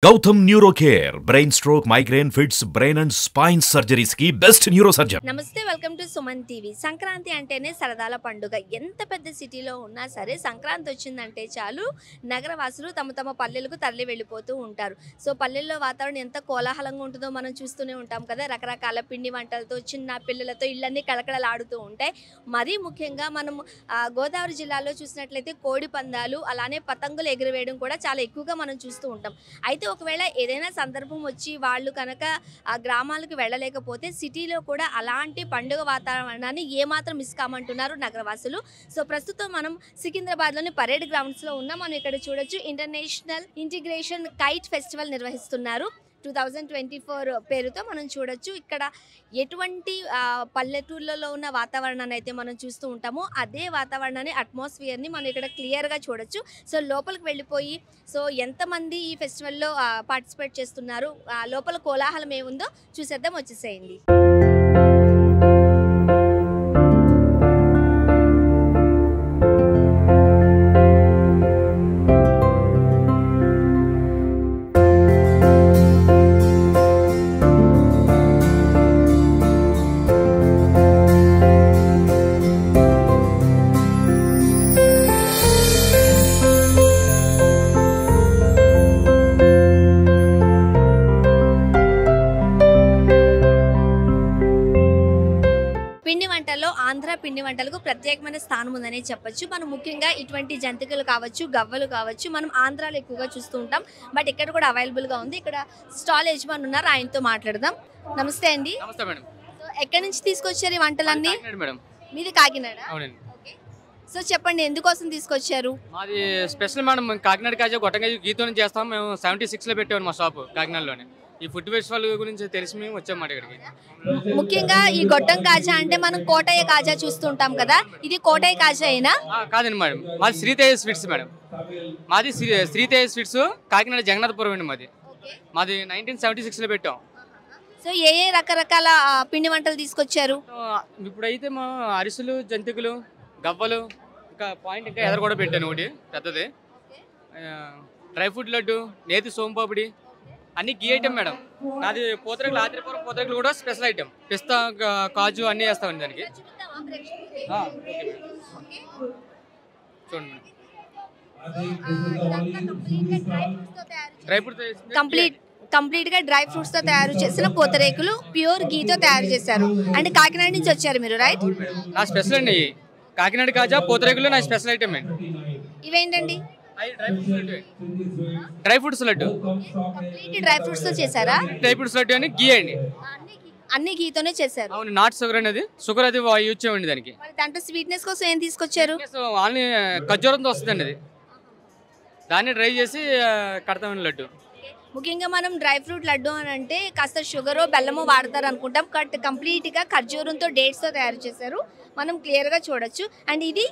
Gautam neuro care brain stroke migraine fits brain and spine surgeries కి best neuro surgeon. నమస్తే, welcome to Suman TV. Sankranti అంటేనే సరదాల పండుగ. ఎంత పెద్ద సిటీలో ఉన్నా సరే సంక్రాంతి వచ్చిందంటే చాలు నగరవాసులు తమ తమ పల్లెలకు తరలి వెళ్ళిపోతూ ఉంటారు. సో పల్లెల్లో వాతావరణం ఎంత కోలాహలంగా ఉంటుందో మనం చూస్తూనే ఉంటాం కదా. రకరకాల పిండి వంటలతో చిన్న పిల్లలతో ఇళ్ళన్నీ కళకళలాడుతూ ఉంటాయి. మరీ ముఖ్యంగా మనం గోదావరి జిల్లాలో చూసినట్లయితే కోడి పందాలు, అలానే పతంగులు ఎగురవేయడం కూడా చాలా ఎక్కువగా మనం చూస్తూ ఉంటాం. అయితే ఒకవేళ ఏదైనా సందర్భం వచ్చి వాళ్ళు కనుక ఆ గ్రామాలకు వెళ్ళలేకపోతే సిటీలో కూడా అలాంటి పండుగ వాతావరణాన్ని ఏమాత్రం మిస్ కామంటున్నారు నగరవాసులు. సో ప్రస్తుతం మనం సికింద్రాబాద్లోని పరేడ్ గ్రౌండ్స్లో ఉన్నాం. మనం ఇక్కడ చూడొచ్చు, ఇంటర్నేషనల్ ఇంటిగ్రేషన్ కైట్ ఫెస్టివల్ నిర్వహిస్తున్నారు 2024 పేరుతో. మనం చూడొచ్చు ఇక్కడ ఎటువంటి పల్లెటూళ్ళలో ఉన్న వాతావరణాన్ని అయితే మనం చూస్తూ ఉంటామో అదే వాతావరణాన్ని, అట్మాస్ఫియర్ని మనం ఇక్కడ క్లియర్గా చూడొచ్చు. సో లోపలికి వెళ్ళిపోయి సో ఎంతమంది ఈ ఫెస్టివల్లో పార్టిసిపేట్ చేస్తున్నారు, లోపల కోలాహలం ఏముందో చూసేద్దాం, వచ్చేసేయండి. పిండి వంటల్లో ఆంధ్ర పిండి వంటలకు ప్రత్యేకమైన స్థానం ఉందనే చెప్పొచ్చు. మనం ముఖ్యంగా ఇటువంటి జంతికలు కావచ్చు, గవ్వలు కావచ్చు, మనం ఆంధ్రాలో ఎక్కువగా చూస్తూ ఉంటాం. బట్ ఇక్కడ కూడా అవైలబుల్గా ఉంది. ఇక్కడ స్టాల్ యజమాని ఉన్నారు, ఆయనతో మాట్లాడదాం. నమస్తే అండి. నమస్తే మేడం. సో ఎక్కడి నుంచి తీసుకొచ్చారు ఈ వంటలన్నీ? మేడం మీది కాకినాడ? అవునండి. సో చెప్పండి, ఎందుకోసం తీసుకొచ్చారు? మాది స్పెషల్ మేడం, కాకినాడ కాజా గొట్టంగా గీతో చేస్తాం. మేము 76లో పెట్టాము మా షాపు కాకినాడలోనే. ఈ ఫుడ్ ఫెస్టివల్ గురించి తెలిసి మేము వచ్చామాట ఇక్కడికి. ముఖ్యంగా ఈ గొట్టం కాజా అంటే మనం కోటయ్య కాజా చూస్తుంటాం కదా, ఇది కోటయ్య కాజా అయినా? కాదండి మేడం, మాది శ్రీతేజ స్వీట్స్ మేడం. మాది శ్రీతేజ స్వీట్స్ కాకినాడ జగన్నాథపురం అండి. మాది 1976లో పెట్టాం. సో ఏ ఏ రకరకాల పిండి వంటలు తీసుకొచ్చారు? ఇప్పుడైతే మా అరిసెలు, జంతికలు, గవ్వలు, ఇంకా పాయింట్ ఇంకా ఎదర కూడా పెట్టాను ఒకటి పెద్దది. డ్రై ఫ్రూట్ లడ్డు, నేతి సోంపాపిడి, అన్ని గీ ఐటమ్ మేడం. నాది పూతరేకులు, ఆత్రేపురం పూతరేకులు కూడా స్పెషల్ ఐటమ్. పిస్తా, కాజు అన్నీ వేస్తామండి దానికి. చూడండి డ్రై ఫ్రూట్ కంప్లీట్ గా డ్రై ఫ్రూట్స్ తో తయారు చేసిన పూతరేకులు ప్యూర్ గీతో తయారు చేశారు. అంటే కాకినాడ నుంచి వచ్చారు మీరు, రైట్? నా స్పెషల్ అండి కాకినాడ కాజా పూతరేకులు, నా స్పెషల్ ఐటమ్ అండి. ఇవేంటండి? Dry fruits laddu. Dry fruits తో చేశారా? డ్రై ఫ్రూట్స్ లడ్డు అని గీ అండి. అన్ని గీతోనే చేశారు? అవును, నాట్ షుగర్ అనేది. షుగర్ అది యూజ్ చేయండి దానికి. దాంట్లో స్వీట్నెస్ కోసం ఏం తీసుకొచ్చారు? ఆన్లీ ఖర్జూరంతో వస్తుందండి అది. దాన్ని డ్రై చేసి కడతామండి లడ్డు. ముఖ్యంగా మనం డ్రై ఫ్రూట్ లడ్డు అని అంటే కాస్త షుగరో బెల్లమో వాడతారు అనుకుంటాం. కంప్లీట్ గా ఖర్జూరంతో, డేట్స్ తో తయారు చేశారు, మనం క్లియర్ గా చూడొచ్చు. అండ్ ఇది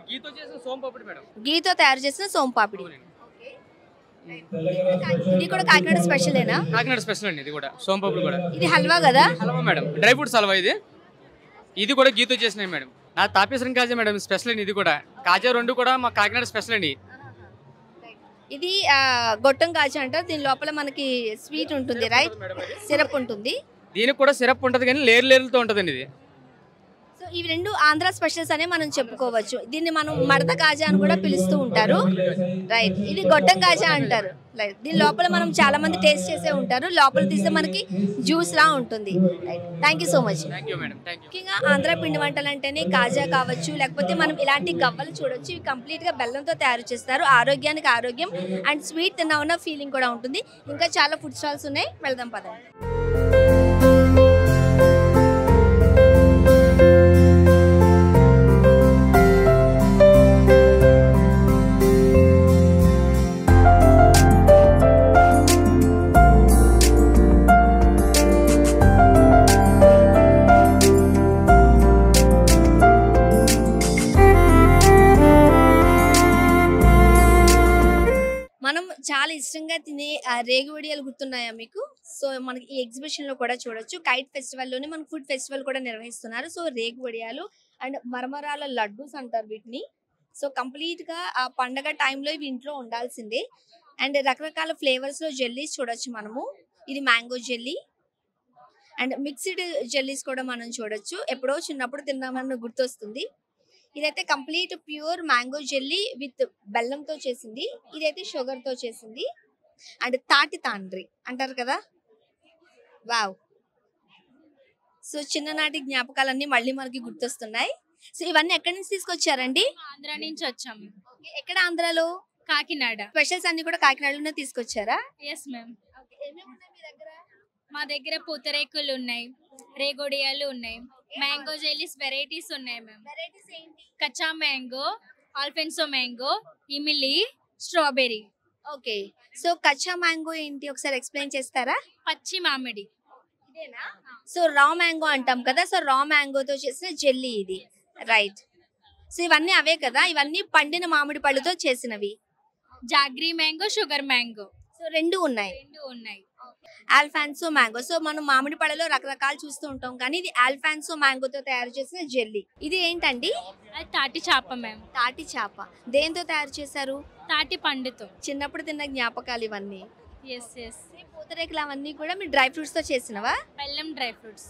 గీతో చేసిన సోంపాపిడి మేడం. గీతో తయారు చేసిన సోంపాపిడి. ఇది కూడా కాకినాడ స్పెషలేనా? కాకినాడ స్పెషల్ అండి ఇది కూడా. సోంపాపిడి కూడా. ఇది హల్వా కదా? Halwa madam, dry fruits halwa ఇది. ఇది కూడా గీతో చేసినాయి మేడం. నా తాపేశ్వరం కాజా మేడం స్పెషల్ అండి. ఇది కూడా కాజా రెండు కూడా మా కాకినాడ స్పెషల్ అండి. ఇది గొట్టం కాజా అంటారు. దీని లోపల మనకి స్వీట్ ఉంటుంది, రైట్? సిరప్ ఉంటుంది. దీనికి కూడా సిరప్ ఉంటుంది కానీ లేయర్లతో ఉంటుందండి ఇది. సో ఇవి రెండు ఆంధ్ర స్పెషల్స్ అనే మనం చెప్పుకోవచ్చు. దీన్ని మనం మడత కాజా అని కూడా పిలుస్తూ ఉంటారు, రైట్? ఇది గొట్టం కాజా అంటారు. రైట్. దీని లోపల మనం చాలా మంది టేస్ట్ చేసే ఉంటారు. లోపల తీస్తే మనకి జ్యూస్ లా ఉంటుంది. Right, thank you so much. ముఖ్యంగా ఆంధ్ర పిండి వంటలు అంటేనే కాజా కావచ్చు, లేకపోతే మనం ఇలాంటి గవ్వలు చూడొచ్చు. ఇవి కంప్లీట్ గా బెల్లంతో తయారు చేస్తారు. ఆరోగ్యానికి ఆరోగ్యం, అండ్ స్వీట్ తిన్నా ఉన్న ఫీలింగ్ కూడా ఉంటుంది. ఇంకా చాలా ఫుడ్ స్టాల్స్ ఉన్నాయి, వెళ్దాం పదండి. మనం చాలా ఇష్టంగా తినే రేగు వడియాలు గుర్తున్నాయా మీకు? సో మనకి ఈ ఎగ్జిబిషన్ లో కూడా చూడొచ్చు. కైట్ ఫెస్టివల్ లోనే మనకు ఫుడ్ ఫెస్టివల్ కూడా నిర్వహిస్తున్నారు. సో రేగు వడియాలు అండ్ మరమరాల లడ్డూస్ అంటారు వీటిని. సో కంప్లీట్ గా ఆ పండగ టైంలో ఇవి ఇంట్లో ఉండాల్సిందే. అండ్ రకరకాల ఫ్లేవర్స్లో జెల్లీస్ చూడొచ్చు మనము. ఇది mango jelly and mixed jellies కూడా మనం చూడొచ్చు. ఎప్పుడో చిన్నప్పుడు తిన్నామని గుర్తొస్తుంది. ఇదైతే complete pure mango jelly with బెల్లంతో చేసింది. ఇదైతే షుగర్తో చేసింది. అండ్ తాటి తాండ్రి అంటారు కదా, వావ్. సో చిన్ననాటి జ్ఞాపకాలన్నీ మళ్ళీ మనకి గుర్తొస్తున్నాయి. సో ఇవన్నీ ఎక్కడి నుంచి తీసుకొచ్చారండి? ఆంధ్ర నుంచి వచ్చాము. ఎక్కడ ఆంధ్రాలో? కాకినాడ. స్పెషల్స్ అన్ని కూడా కాకినాడలోనే తీసుకొచ్చారా? Yes ma'am. మా దగ్గర పూతరేకులు ఉన్నాయి, రేగొడియాలు ఉన్నాయి, మ్యాంగో జెల్లీస్ వెరైటీస్ ఉన్నాయి ma'am. Kachcha mango, Alphonso mango, imli, strawberry. Okay, so kachcha mango ఏంటి ఒకసారి ఎక్స్ప్లెయిన్ చేస్తారా? పచ్చి మామిడి. సో రా మ్యాంగో అంటాం కదా, సో రా మ్యాంగోతో చేసిన జెల్లీ ఇది, రైట్. సో ఇవన్నీ అవే కదా, ఇవన్నీ పండిన మామిడి పళ్ళుతో చేసినవి. Jaggery mango, sugar mango so రెండు ఉన్నాయి. Alfonso mango. సో మనం మామిడి పళ్ళలో రకరకాలు చూస్తూ ఉంటాం, కానీ ఇది ఆల్ఫాన్సో మ్యాంగోతో తయారు చేసిన జెల్లీ. ఇది ఏంటండి? అది తాటి చేప మ్యామ్. తాటి చేప. దేంతో తయారు చేశారు? తాటి పండుతో. చిన్నప్పుడు తిన్న జ్ఞాపకాలు ఇవన్నీ. Yes yes. పూతరేకులు అవన్నీ కూడా మీరు డ్రై ఫ్రూట్స్ తో చేసినవా? బెల్లం dry fruits.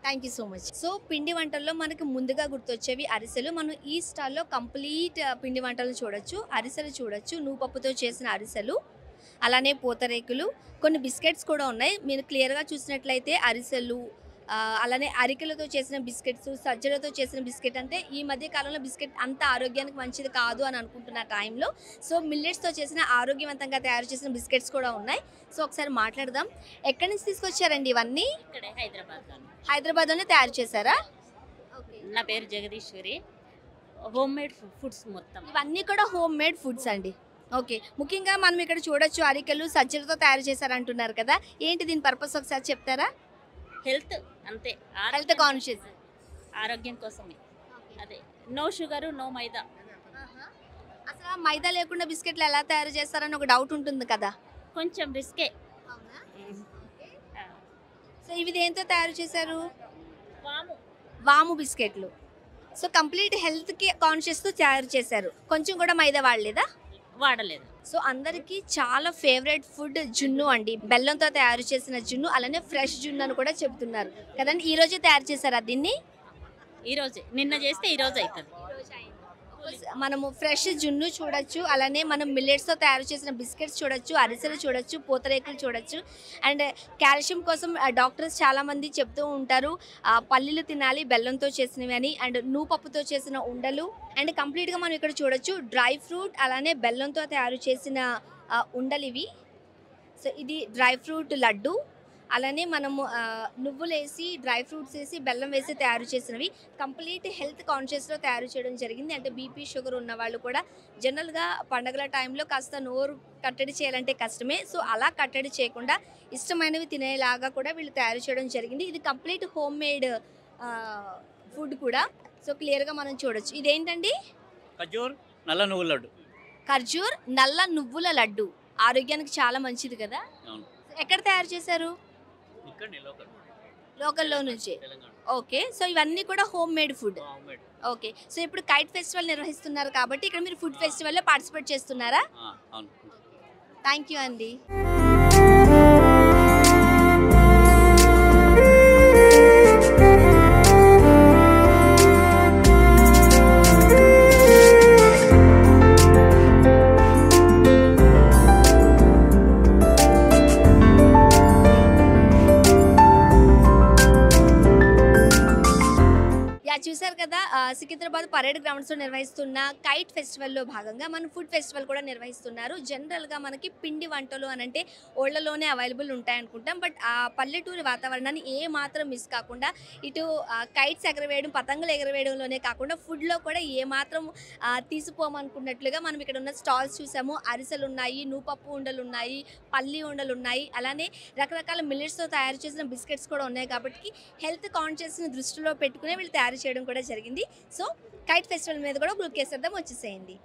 Thank you so much. So పిండి వంటల్లో మనకి ముందుగా గుర్తొచ్చేవి అరిసెలు. మనం ఈ స్టాల్లో కంప్లీట్ పిండి వంటలు చూడొచ్చు. అరిసెలు చూడొచ్చు, నువ్వుపప్పుతో చేసిన అరిసెలు, అలానే పూతరేకులు, కొన్ని బిస్కెట్స్ కూడా ఉన్నాయి. మీరు క్లియర్గా చూసినట్లయితే అరిసెలు, అలానే అరికెలతో చేసిన బిస్కెట్స్, సజ్జలతో చేసిన బిస్కెట్. అంటే ఈ మధ్య కాలంలో బిస్కెట్ అంత ఆరోగ్యానికి మంచిది కాదు అని అనుకుంటున్న టైంలో సో మిల్లెట్స్తో చేసిన ఆరోగ్యవంతంగా తయారు చేసిన బిస్కెట్స్ కూడా ఉన్నాయి. సో ఒకసారి మాట్లాడదాం. ఎక్కడి నుంచి తీసుకొచ్చారండి ఇవన్నీ? హైదరాబాద్లోనే తయారు చేశారా? నా పేరు జగదీశ్వరి. హోమ్ మేడ్ ఫుడ్స్ మొత్తం ఇవన్నీ కూడా హోమ్ మేడ్ ఫుడ్స్ అండి. ఓకే, ముఖ్యంగా మనం ఇక్కడ చూడొచ్చు అరికెలు సజ్జలతో తయారు చేశారంటున్నారు కదా, ఏంటి దీని పర్పస్ ఒకసారి చెప్తారా? హెల్త్, అంతే. హెల్త్ కాన్షియస్, ఆరోగ్యం కోసమే. అదే, నో షుగర్, నో మైదా. అసలు మైదా లేకుండా బిస్కెట్లు ఎలా తయారు చేస్తారని ఒక డౌట్ ఉంటుంది కదా, కొంచెం రిస్కే. సో ఇవి దేంతో తయారు చేశారు? వాము. వాము బిస్కెట్లు. సో కంప్లీట్ హెల్త్కి కాన్షియస్తో తయారు చేశారు, కొంచెం కూడా మైదా వాడలేదా? వాడలేదు. సో అందరికీ చాలా ఫేవరెట్ ఫుడ్ జున్ను అండి, బెల్లంతో తయారు చేసిన జున్ను, అలానే ఫ్రెష్ జున్ను అని కూడా చెప్తున్నారు కదండి. ఈ రోజే తయారు చేశారా దీన్ని? ఈరోజే, నిన్న చేస్తే ఈరోజు అవుతుంది. మనము ఫ్రెష్ జున్ను చూడొచ్చు, అలానే మనం మిల్లెట్స్తో తయారు చేసిన బిస్కెట్స్ చూడొచ్చు, అరిసెలు చూడొచ్చు, పూతరేకులు చూడొచ్చు. అండ్ కాల్షియం కోసం డాక్టర్స్ చాలామంది చెప్తూ ఉంటారు పల్లీలు తినాలి బెల్లంతో చేసినవి అని, అండ్ నువ్వుపప్పుతో చేసిన ఉండలు. అండ్ కంప్లీట్గా మనం ఇక్కడ చూడొచ్చు డ్రై ఫ్రూట్ అలానే బెల్లంతో తయారు చేసిన ఉండలు ఇవి. సో ఇది డ్రై ఫ్రూట్ లడ్డు, అలానే మనము నువ్వులు వేసి డ్రై ఫ్రూట్స్ వేసి బెల్లం వేసి తయారు చేసినవి. కంప్లీట్ హెల్త్ కాన్షియస్లో తయారు చేయడం జరిగింది. అంటే బీపీ షుగర్ ఉన్న వాళ్ళు కూడా జనరల్గా పండగల టైంలో కాస్త నోరు కట్టడి చేయాలంటే కష్టమే, సో అలా కట్టడి చేయకుండా ఇష్టమైనవి తినేలాగా కూడా వీళ్ళు తయారు చేయడం జరిగింది. ఇది కంప్లీట్ హోమ్ మేడ్ ఫుడ్ కూడా. సో క్లియర్గా మనం చూడొచ్చు. ఇదేంటండి? ఖర్జూర్ నల్ల నువ్వుల లడ్డు. ఖర్జూర్ నల్ల నువ్వుల లడ్డు ఆరోగ్యానికి చాలా మంచిది కదా. ఎక్కడ తయారు చేశారు? లోకల్లో నుంచి. ఓకే, సో ఇవన్నీ కూడా home made food. Okay, so ఇప్పుడు కైట్ ఫెస్టివల్ నిర్వహిస్తున్నారు కాబట్టి ఇక్కడ మీరు ఫుడ్ ఫెస్టివల్లో పార్టిసిపేట్ చేస్తున్నారా? థ్యాంక్ యూ అండి. చూసారు కదా, సికింద్రాబాద్ పరేడ్ గ్రౌండ్స్లో నిర్వహిస్తున్న కైట్ ఫెస్టివల్లో భాగంగా మనం ఫుడ్ ఫెస్టివల్ కూడా నిర్వహిస్తున్నారు. జనరల్గా మనకి పిండి వంటలు అని అంటే ఓళ్లలోనే అవైలబుల్ ఉంటాయనుకుంటాం, బట్ ఆ పల్లెటూరి వాతావరణాన్ని ఏ మాత్రం మిస్ కాకుండా ఇటు కైట్స్ ఎగరవేయడం, పతంగులు ఎగరవేయడంలోనే కాకుండా ఫుడ్లో కూడా ఏ మాత్రం తీసిపోమనుకున్నట్లుగా మనం ఇక్కడ ఉన్న స్టాల్స్ చూసాము. అరిసెలు ఉన్నాయి, నువ్వుపప్పు ఉండలు ఉన్నాయి, పల్లి ఉండలు ఉన్నాయి, అలానే రకరకాల మిల్లెట్స్తో తయారు చేసిన బిస్కెట్స్ కూడా ఉన్నాయి. కాబట్టి హెల్త్ కాన్షియస్ని దృష్టిలో పెట్టుకునే వీళ్ళు తయారు చేయడం కూడా జరిగింది. సో కైట్ ఫెస్టివల్ మీద కూడా గ్రూప్ కేసేద్దాం, వచ్చేసేయండి.